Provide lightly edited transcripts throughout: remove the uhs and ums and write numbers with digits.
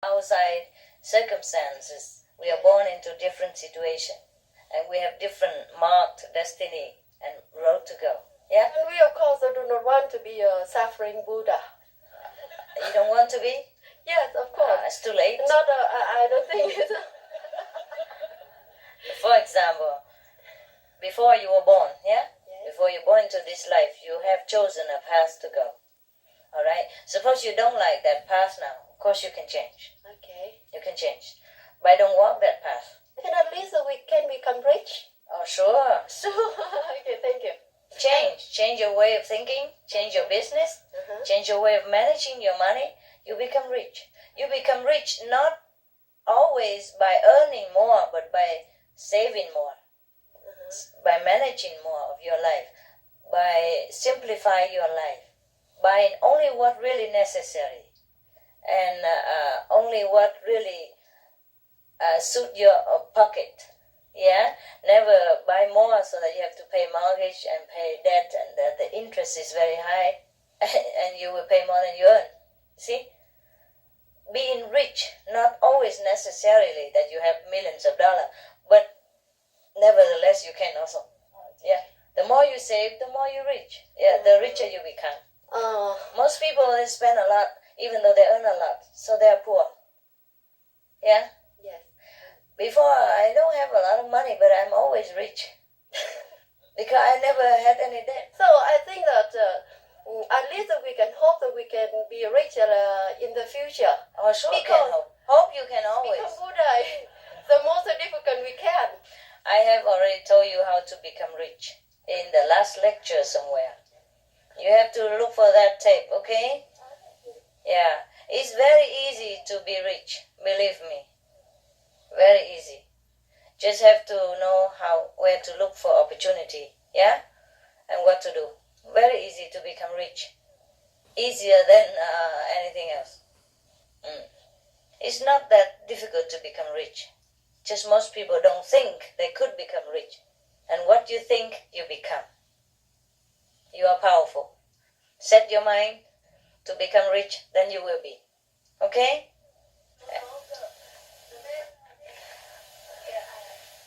outside circumstances. We are born into different situations, and we have different marked destiny and road to go. Yeah? And we, of course, do not want to be a suffering Buddha. You don't want to be? Yes, of course. It's too late. I don't think it's... For example, before you were born, yeah? Yes. Before you born into this life, you have chosen a path to go. Alright? Suppose you don't like that path now. Of course you can change. Okay. You can change. But don't walk that path. And at least we can become rich. Oh, sure. Sure. Okay, thank you. Change your way of thinking, change your business, change your way of managing your money, you become rich. You become rich not always by earning more, but by saving more, by managing more of your life, by simplifying your life, buying only what really necessary, and only what really suit your pocket. Yeah, never buy more so that you have to pay mortgage and pay debt, and the interest is very high, and you will pay more than you earn. See, being rich not always necessarily that you have millions of dollars, but nevertheless you can also. Yeah, the more you save, the more you rich. Yeah, the richer you become. Most people, they spend a lot, even though they earn a lot, so they are poor. Yeah. Yes. Before, I don't have a lot of money, but I'm always rich. Because I never had any debt. So I think that at least we can hope that we can be rich in the future. Oh, sure can hope. Hope you can always. Become Buddha, the most difficult we can. I have already told you how to become rich in the last lecture somewhere. You have to look for that tape, okay? Yeah. It's very easy to be rich, believe me. Very easy. Just have to know where to look for opportunity, yeah? And what to do. Very easy to become rich. Easier than anything else. It's not that difficult to become rich. Just most people don't think they could become rich. And what you think, you become. You are powerful. Set your mind to become rich, then you will be. Okay?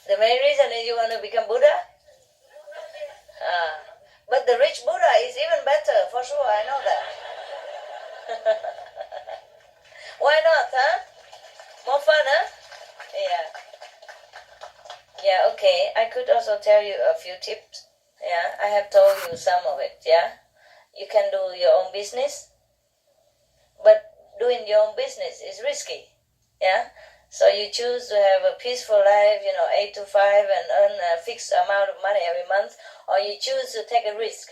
The main reason is you want to become Buddha? But the rich Buddha is even better, for sure, I know that. Why not, huh? More fun, huh? Yeah, okay. I could also tell you a few tips. Yeah, I have told you some of it, yeah? You can do your own business, but doing your own business is risky, yeah? So you choose to have a peaceful life, 8 to 5 and earn a fixed amount of money every month, or you choose to take a risk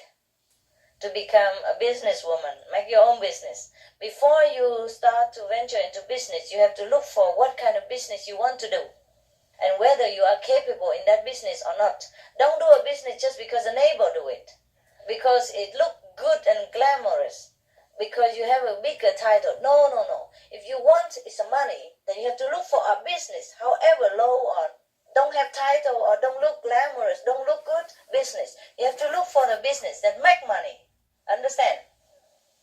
to become a businesswoman, make your own business. Before you start to venture into business, you have to look for what kind of business you want to do and whether you are capable in that business or not. Don't do a business just because a neighbor do it, because it looks good and glamorous, because you have a bigger title. No. If you want is money, then you have to look for a business, however low or don't have title or don't look glamorous, don't look good, business. You have to look for the business that make money. Understand?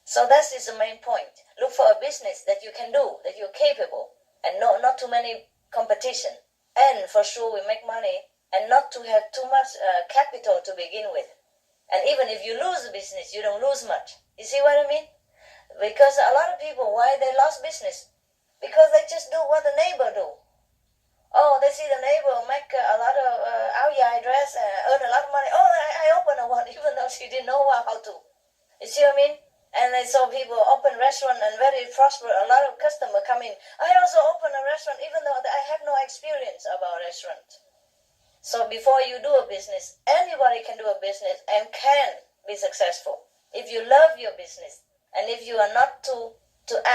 So that is the main point. Look for a business that you can do, that you're capable, and not too many competition. And for sure we make money, and not to have too much capital to begin with. And even if you lose the business, you don't lose much. You see what I mean? Because a lot of people, why they lost business? Because they just do what the neighbor do. Oh, they see the neighbor make a lot of ao dress and earn a lot of money. Oh, I open a one, even though she didn't know how to. You see what I mean? And I saw people open restaurant and very prosperous. A lot of customer come in. I also open a restaurant, even though I have no experience about restaurant. So before you do a business, anybody can do a business and can be successful. If you love your business, and if you are not to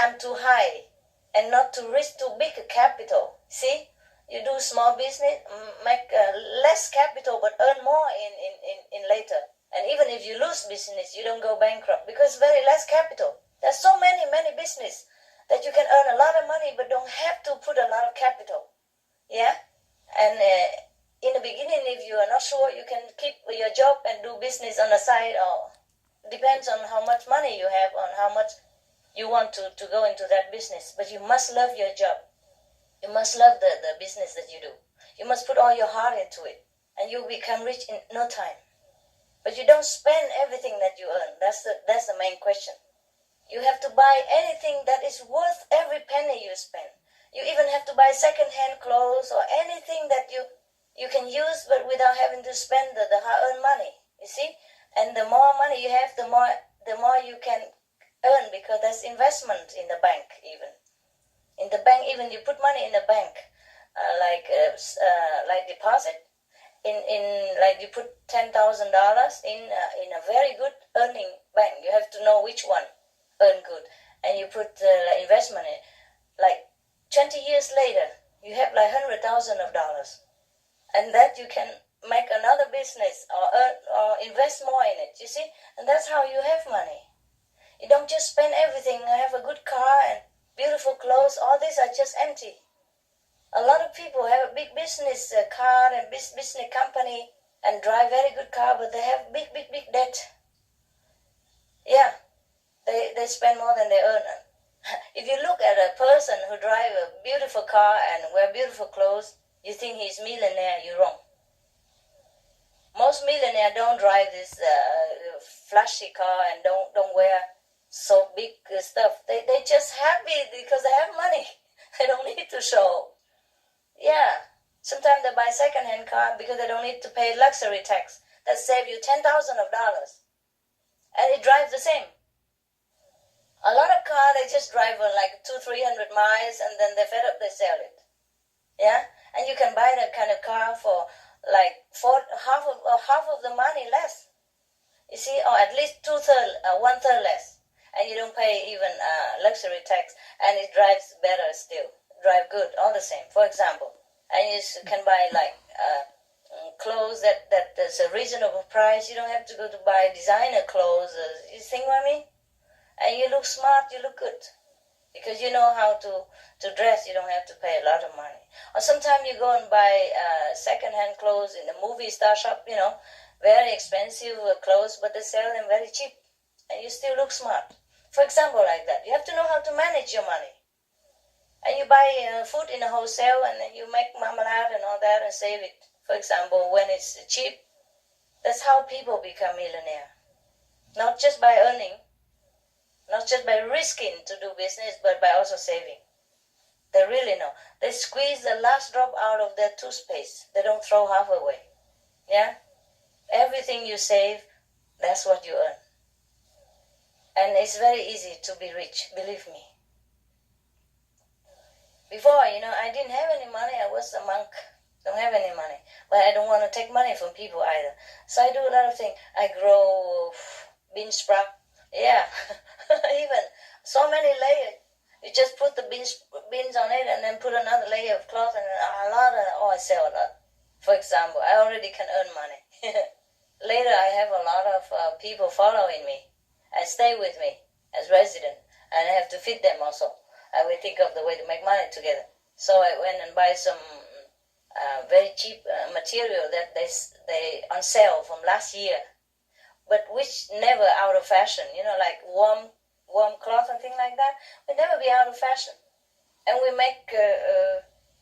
aim too high, and not to risk too big a capital. See, you do small business, make less capital, but earn more in later. And even if you lose business, you don't go bankrupt because very less capital. There's so many business that you can earn a lot of money, but don't have to put a lot of capital. Yeah, and in the beginning, if you are not sure, you can keep your job and do business on the side, or depends on how much money you have, on how much you want to go into that business, but you must love your job. You must love the business that you do. You must put all your heart into it, and you become rich in no time. But you don't spend everything that you earn. That's the main question. You have to buy anything that is worth every penny you spend. You even have to buy second-hand clothes or anything that you can use, but without having to spend the hard-earned money. You see, and the more money you have, the more you can earn, because there's investment in the bank. Even in the bank, even you put money in the bank, like deposit. In like you put $10,000 in a very good earning bank. You have to know which one earn good, and you put investment in. Like 20 years later, you have like $100,000, and that you can make another business or earn or invest more in it. You see, and that's how you have money. You don't just spend everything. I have a good car and beautiful clothes. All these are just empty. A lot of people have a big business car and business company and drive very good car, but they have big debt. Yeah, they spend more than they earn. If you look at a person who drive a beautiful car and wear beautiful clothes, you think he's millionaire. You're wrong. Most millionaires don't drive this flashy car and don't wear so big stuff. They just happy because they have money. They don't need to show. Yeah, sometimes they buy second-hand car because they don't need to pay luxury tax. That save you $10,000, and it drives the same. A lot of car they just drive like 200-300 miles, and then they're fed up, they sell it. Yeah, and you can buy that kind of car for like half of the money less. You see, or at least 1/3 less, and you don't pay even luxury tax, and it drives better still. Drive good, all the same. For example, and you can buy like clothes that is a reasonable price. You don't have to go to buy designer clothes. You think what I mean? And you look smart, you look good, because you know how to dress. You don't have to pay a lot of money. Or sometimes you go and buy second-hand clothes in the movie star shop. You know, very expensive clothes, but they sell them very cheap, and you still look smart. For example, like that, you have to know how to manage your money. And you buy food in a wholesale, and then you make marmalade and all that and save it. For example, when it's cheap, that's how people become millionaire. Not just by earning, not just by risking to do business, but by also saving. They really know. They squeeze the last drop out of their toothpaste. They don't throw half away. Yeah? Everything you save, that's what you earn. And it's very easy to be rich, believe me. Before, I didn't have any money. I was a monk. Don't have any money. But I don't want to take money from people either. So I do a lot of things. I grow bean sprout. Yeah. Even so many layers. You just put the beans on it and then put another layer of cloth and I sell a lot. For example, I already can earn money. Later, I have a lot of people following me and stay with me as resident. And I have to feed them also. I will think of the way to make money together. So I went and buy some very cheap material that they on sale from last year, but which never out of fashion. Like warm cloth and things like that. Will never be out of fashion. And we make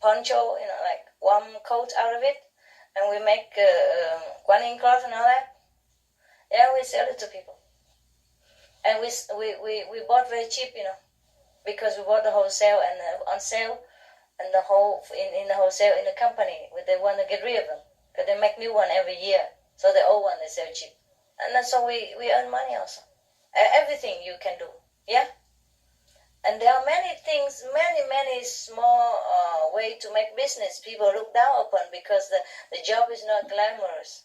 poncho, like warm coat out of it, and we make guanyin cloth and all that. Yeah, we sell it to people, and we bought very cheap, because we bought the wholesale and on sale, and the whole in the wholesale in the company. They want to get rid of them because they make new one every year. So the old one they sell cheap, and that's so we earn money also. Everything you can do, yeah. And there are many things, many small way to make business people look down upon because the job is not glamorous.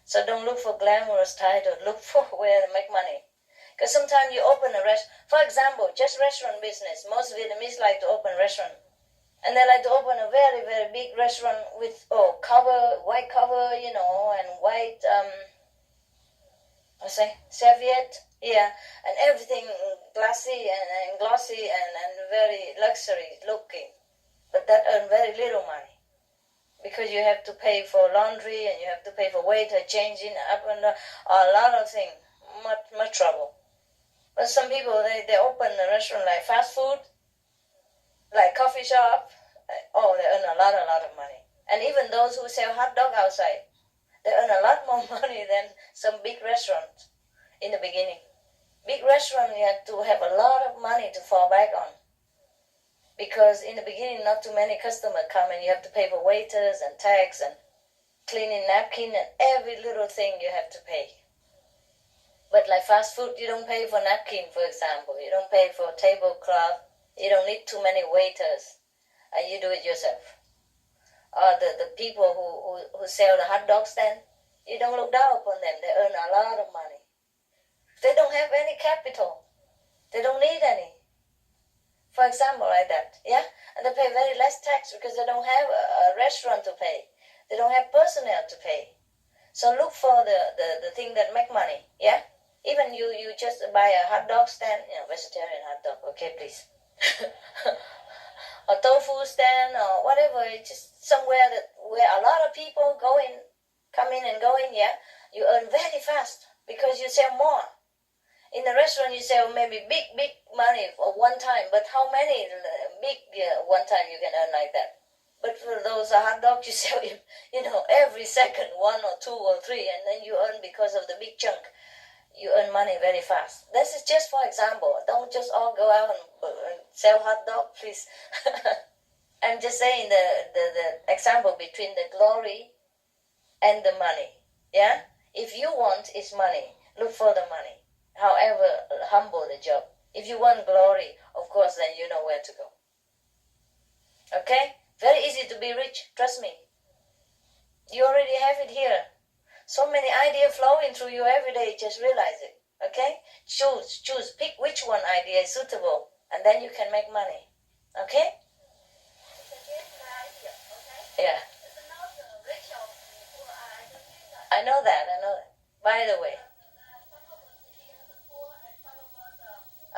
So don't look for glamorous title. Look for where to make money. Because sometimes you open a restaurant. For example, just restaurant business. Most Vietnamese like to open restaurant. And they like to open a very, very big restaurant with white cover, and white, serviette. Yeah, and everything glassy and glossy and very luxury looking. But that earn very little money. Because you have to pay for laundry and you have to pay for waiter changing up and down, a lot of things. Much trouble. But some people, they open a restaurant like fast food, like coffee shop. Oh, they earn a lot of money. And even those who sell hot dog outside, they earn a lot more money than some big restaurants in the beginning. Big restaurant, you have to have a lot of money to fall back on. Because in the beginning, not too many customers come and you have to pay for waiters and tax and cleaning napkin and every little thing you have to pay. But like fast food, you don't pay for napkin, for example. You don't pay for tablecloth. You don't need too many waiters. And you do it yourself. Or the people who sell the hot dog stand, you don't look down upon them. They earn a lot of money. They don't have any capital. They don't need any. For example, like that, yeah? And they pay very less tax because they don't have a restaurant to pay. They don't have personnel to pay. So look for the thing that make money, yeah? Even you just buy a hot dog stand, vegetarian hot dog, okay, please. A tofu stand or whatever, it's just somewhere where a lot of people come in and go in, yeah? You earn very fast because you sell more. In the restaurant, you sell maybe big money for one time, but how many big one time you can earn like that? But for those hot dogs, you sell, every second, 1 or 2 or 3, and then you earn because of the big chunk. You earn money very fast. This is just for example. Don't just all go out and sell hot dog, please. I'm just saying the example between the glory and the money. Yeah? If you want is money, look for the money. However humble the job. If you want glory, of course, then you know where to go. Okay? Very easy to be rich, trust me. You already have it here. So many ideas flowing through you every day, just realize it. Okay? Choose, pick which one idea is suitable, and then you can make money. Okay? Yeah. I know that. By the way,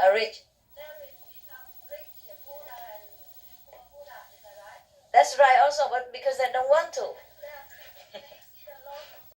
are rich. That's right also, but because they don't want to.